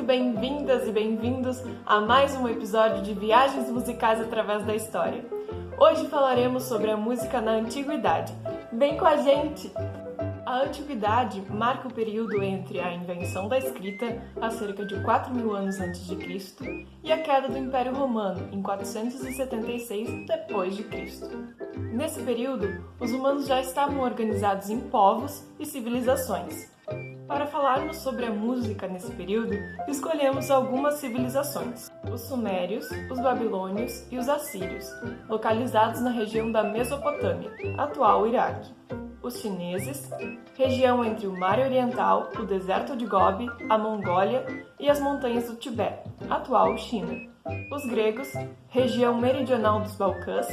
bem-vindas e bem-vindos a mais um episódio de Viagens Musicais através da História. Hoje falaremos sobre a música na Antiguidade. Vem com a gente! A Antiguidade marca o período entre a invenção da escrita, há cerca de 4.000 anos antes de Cristo, e a queda do Império Romano, em 476 d.C. Nesse período, os humanos já estavam organizados em povos e civilizações. Para falarmos sobre a música nesse período, escolhemos algumas civilizações: os Sumérios, os Babilônios e os Assírios, localizados na região da Mesopotâmia, atual Iraque. Os chineses, região entre o Mar Oriental, o deserto de Gobi, a Mongólia e as montanhas do Tibete, atual China. Os gregos, região meridional dos Balcãs,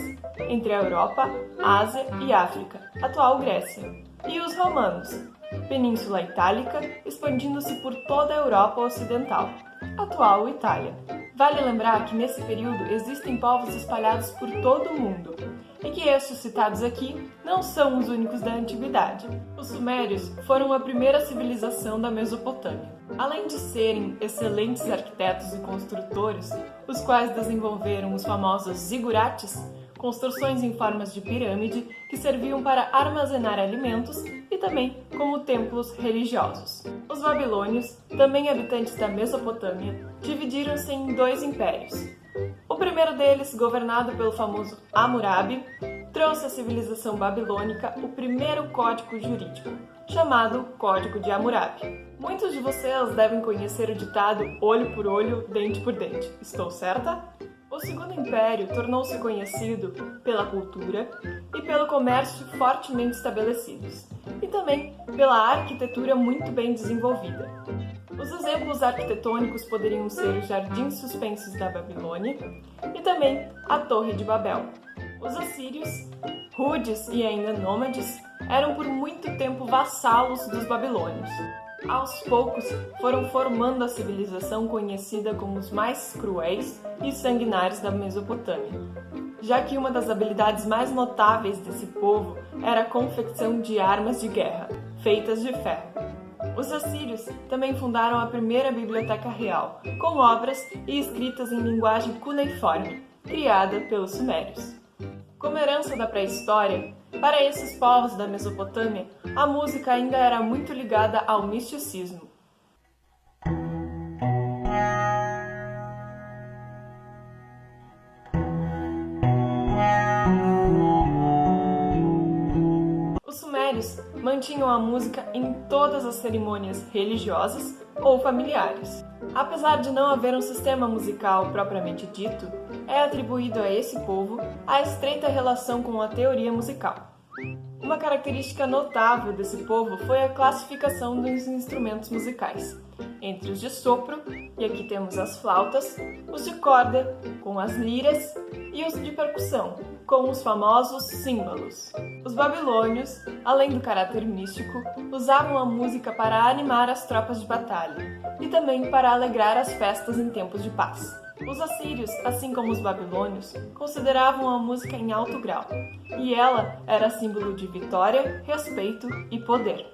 entre a Europa, Ásia e África, atual Grécia. E os romanos, Península Itálica, expandindo-se por toda a Europa Ocidental, atual Itália. Vale lembrar que nesse período existem povos espalhados por todo o mundo, e que estes citados aqui não são os únicos da Antiguidade. Os Sumérios foram a primeira civilização da Mesopotâmia. Além de serem excelentes arquitetos e construtores, os quais desenvolveram os famosos zigurates, construções em formas de pirâmide que serviam para armazenar alimentos e também como templos religiosos. Os babilônios, também habitantes da Mesopotâmia, dividiram-se em dois impérios. O primeiro deles, governado pelo famoso Hammurabi, trouxe à civilização babilônica o primeiro código jurídico, chamado Código de Hammurabi. Muitos de vocês devem conhecer o ditado olho por olho, dente por dente. Estou certa? O segundo império tornou-se conhecido pela cultura e pelo comércio fortemente estabelecidos, e também pela arquitetura muito bem desenvolvida. Os exemplos arquitetônicos poderiam ser os jardins suspensos da Babilônia e também a Torre de Babel. Os assírios, rudes e ainda nômades, eram por muito tempo vassalos dos babilônios. Aos poucos, foram formando a civilização conhecida como os mais cruéis e sanguinários da Mesopotâmia, já que uma das habilidades mais notáveis desse povo era a confecção de armas de guerra, feitas de ferro. Os assírios também fundaram a primeira biblioteca real, com obras e escritas em linguagem cuneiforme, criada pelos sumérios. Como herança da pré-história, para esses povos da Mesopotâmia, a música ainda era muito ligada ao misticismo. Os sumérios mantinham a música em todas as cerimônias religiosas ou familiares. Apesar de não haver um sistema musical propriamente dito, é atribuído a esse povo a estreita relação com a teoria musical. Uma característica notável desse povo foi a classificação dos instrumentos musicais, entre os de sopro, e aqui temos as flautas, os de corda, com as liras, e os de percussão, com os famosos símbolos. Os babilônios, além do caráter místico, usavam a música para animar as tropas de batalha e também para alegrar as festas em tempos de paz. Os assírios, assim como os babilônios, consideravam a música em alto grau, e ela era símbolo de vitória, respeito e poder.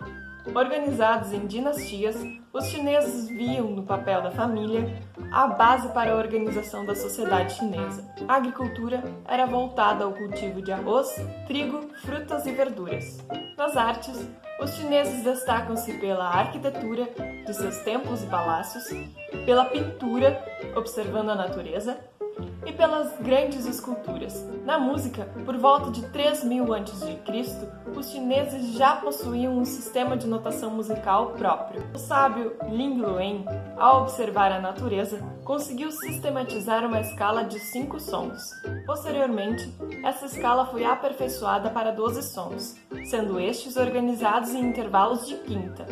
Organizados em dinastias, os chineses viam no papel da família a base para a organização da sociedade chinesa. A agricultura era voltada ao cultivo de arroz, trigo, frutas e verduras. Nas artes, os chineses destacam-se pela arquitetura de seus templos e palácios, pela pintura, observando a natureza, e pelas grandes esculturas. Na música, por volta de 3.000 a.C., os chineses já possuíam um sistema de notação musical próprio. O sábio Ling Luen, ao observar a natureza, conseguiu sistematizar uma escala de 5 sons. Posteriormente, essa escala foi aperfeiçoada para 12 sons, sendo estes organizados em intervalos de quinta.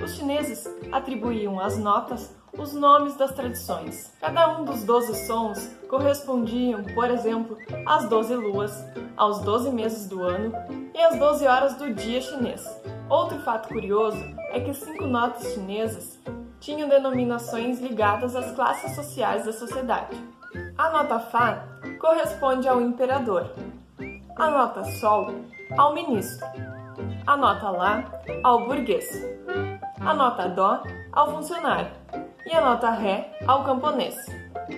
Os chineses atribuíam às notas os nomes das tradições. Cada um dos 12 sons correspondiam, por exemplo, às 12 luas, aos 12 meses do ano e às 12 horas do dia chinês. Outro fato curioso é que 5 notas chinesas tinham denominações ligadas às classes sociais da sociedade. A nota Fá corresponde ao imperador, a nota Sol ao ministro, a nota Lá ao burguês, a nota Dó ao funcionário e a nota Ré ao camponês.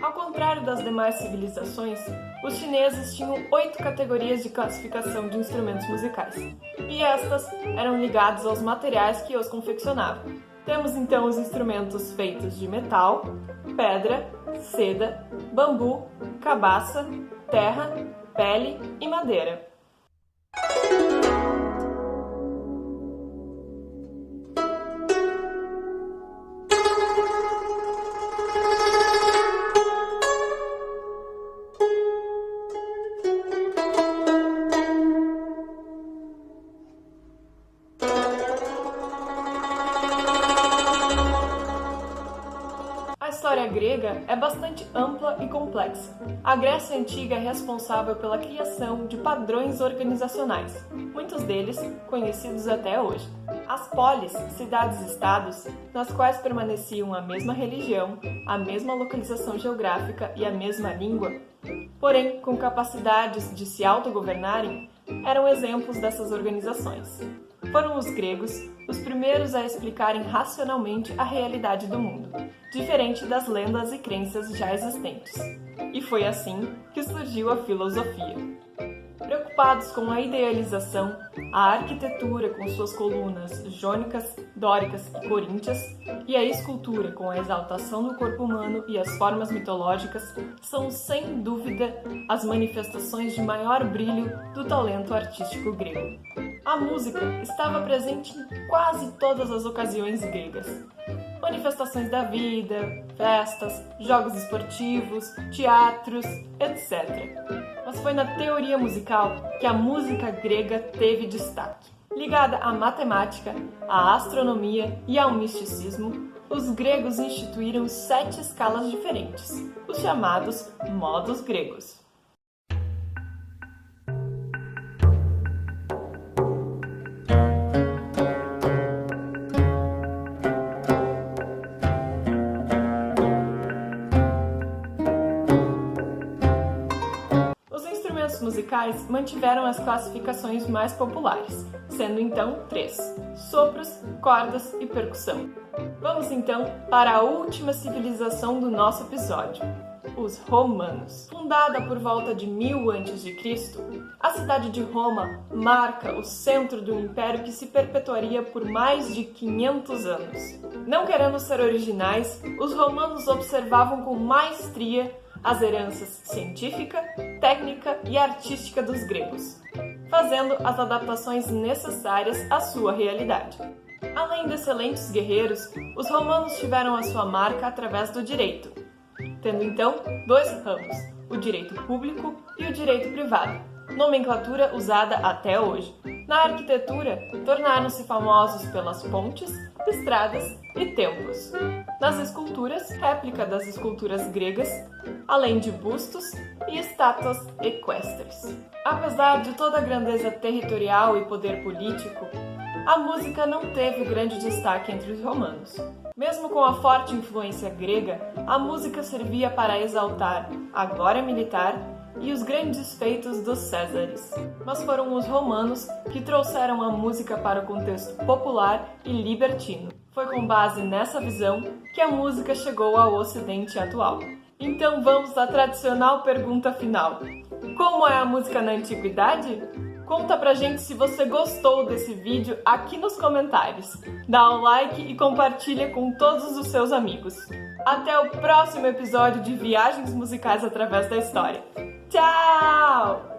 Ao contrário das demais civilizações, os chineses tinham 8 categorias de classificação de instrumentos musicais, e estas eram ligadas aos materiais que os confeccionavam. Temos então os instrumentos feitos de metal, pedra, seda, bambu, cabaça, terra, pele e madeira. A história grega é bastante ampla e complexa. A Grécia Antiga é responsável pela criação de padrões organizacionais, muitos deles conhecidos até hoje. As polis, cidades-estados, nas quais permaneciam a mesma religião, a mesma localização geográfica e a mesma língua, porém com capacidades de se autogovernarem, eram exemplos dessas organizações. Foram os gregos os primeiros a explicarem racionalmente a realidade do mundo, diferente das lendas e crenças já existentes. E foi assim que surgiu a filosofia. Preocupados com a idealização, a arquitetura com suas colunas jônicas, dóricas e coríntias, e a escultura com a exaltação do corpo humano e as formas mitológicas, são sem dúvida as manifestações de maior brilho do talento artístico grego. A música estava presente em quase todas as ocasiões gregas. Manifestações da vida, festas, jogos esportivos, teatros, etc. Mas foi na teoria musical que a música grega teve destaque. Ligada à matemática, à astronomia e ao misticismo, os gregos instituíram 7 escalas diferentes, os chamados modos gregos. Os musicais mantiveram as classificações mais populares, sendo então 3: sopros, cordas e percussão. Vamos então para a última civilização do nosso episódio, os romanos. Fundada por volta de 1000 a.C., a cidade de Roma marca o centro do império que se perpetuaria por mais de 500 anos. Não querendo ser originais, os romanos observavam com maestria as heranças científica, técnica e artística dos gregos, fazendo as adaptações necessárias à sua realidade. Além de excelentes guerreiros, os romanos tiveram a sua marca através do direito, tendo então 2 ramos, o direito público e o direito privado, nomenclatura usada até hoje. Na arquitetura, tornaram-se famosos pelas pontes, estradas e templos. Nas esculturas, réplica das esculturas gregas, além de bustos e estátuas equestres. Apesar de toda a grandeza territorial e poder político, a música não teve grande destaque entre os romanos. Mesmo com a forte influência grega, a música servia para exaltar a glória militar e os grandes feitos dos Césares. Mas foram os romanos que trouxeram a música para o contexto popular e libertino. Foi com base nessa visão que a música chegou ao Ocidente atual. Então vamos à tradicional pergunta final. Como é a música na antiguidade? Conta pra gente se você gostou desse vídeo aqui nos comentários. Dá um like e compartilha com todos os seus amigos. Até o próximo episódio de Viagens Musicais através da História. Tchau!